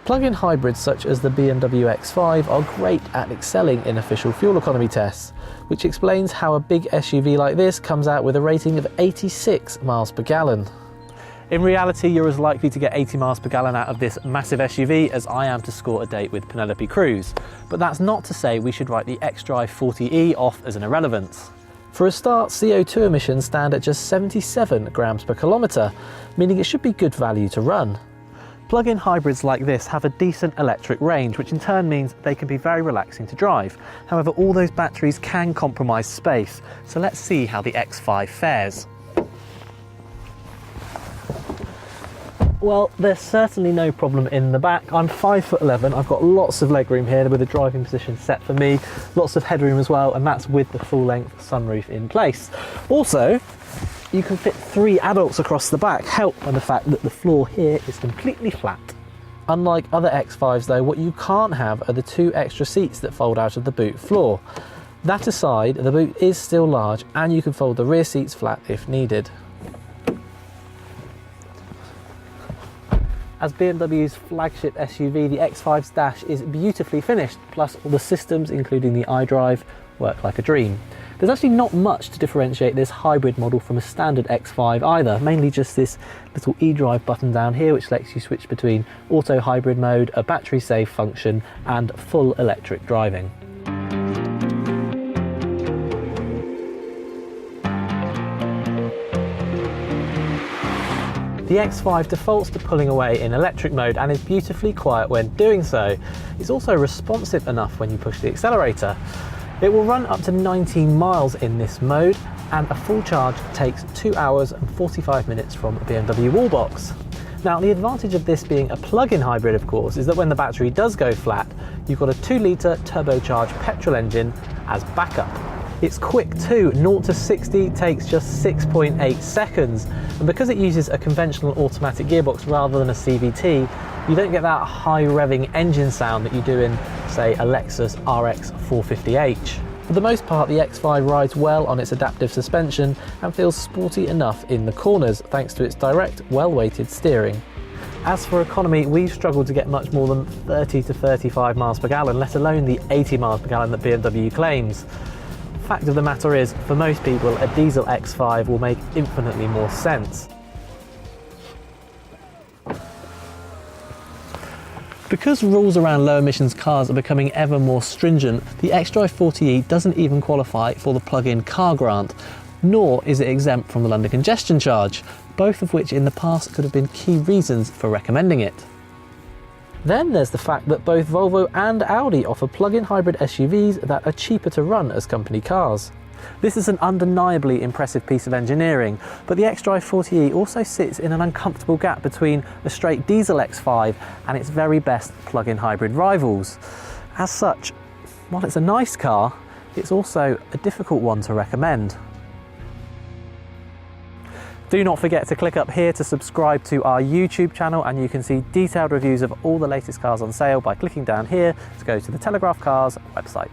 Plug-in hybrids such as the BMW X5 are great at excelling in official fuel economy tests, which explains how a big SUV like this comes out with a rating of 86 miles per gallon. In reality, you're as likely to get 80 miles per gallon out of this massive SUV as I am to score a date with Penelope Cruz. But that's not to say we should write the xDrive40e off as an irrelevance. For a start, CO2 emissions stand at just 77 grams per kilometre, meaning it should be good value to run. Plug-in hybrids like this have a decent electric range, which in turn means they can be very relaxing to drive. However, all those batteries can compromise space, so let's see how the X5 fares. Well, there's certainly no problem in the back. I'm 5'11", I've got lots of legroom here with the driving position set for me, lots of headroom as well, and that's with the full-length sunroof in place. Also, you can fit 3 adults across the back, helped by the fact that the floor here is completely flat. Unlike other X5s though, what you can't have are the 2 extra seats that fold out of the boot floor. That aside, the boot is still large and you can fold the rear seats flat if needed. As BMW's flagship SUV, the X5's dash is beautifully finished, plus all the systems, including the iDrive, work like a dream. There's actually not much to differentiate this hybrid model from a standard X5 either, mainly just this little eDrive button down here which lets you switch between auto hybrid mode, a battery save function and full electric driving. The X5 defaults to pulling away in electric mode and is beautifully quiet when doing so. It's also responsive enough when you push the accelerator. It will run up to 19 miles in this mode, and a full charge takes 2 hours and 45 minutes from a BMW Wallbox. Now, the advantage of this being a plug-in hybrid, of course, is that when the battery does go flat, you've got a 2-litre turbocharged petrol engine as backup. It's quick too, 0 to 60 takes just 6.8 seconds, and because it uses a conventional automatic gearbox rather than a CVT, you don't get that high revving engine sound that you do in, say, a Lexus RX 450h. For the most part, the X5 rides well on its adaptive suspension and feels sporty enough in the corners thanks to its direct, well-weighted steering. As for economy, we've struggled to get much more than 30 to 35 miles per gallon, let alone the 80 miles per gallon that BMW claims. Fact of the matter is, for most people, a diesel X5 will make infinitely more sense. Because rules around low emissions cars are becoming ever more stringent, the xDrive40e doesn't even qualify for the plug-in car grant, nor is it exempt from the London congestion charge, both of which in the past could have been key reasons for recommending it. Then there's the fact that both Volvo and Audi offer plug-in hybrid SUVs that are cheaper to run as company cars. This is an undeniably impressive piece of engineering, but the xDrive40e also sits in an uncomfortable gap between a straight diesel X5 and its very best plug-in hybrid rivals. As such, while it's a nice car, it's also a difficult one to recommend. Do not forget to click up here to subscribe to our YouTube channel, and you can see detailed reviews of all the latest cars on sale by clicking down here to go to the Telegraph Cars website.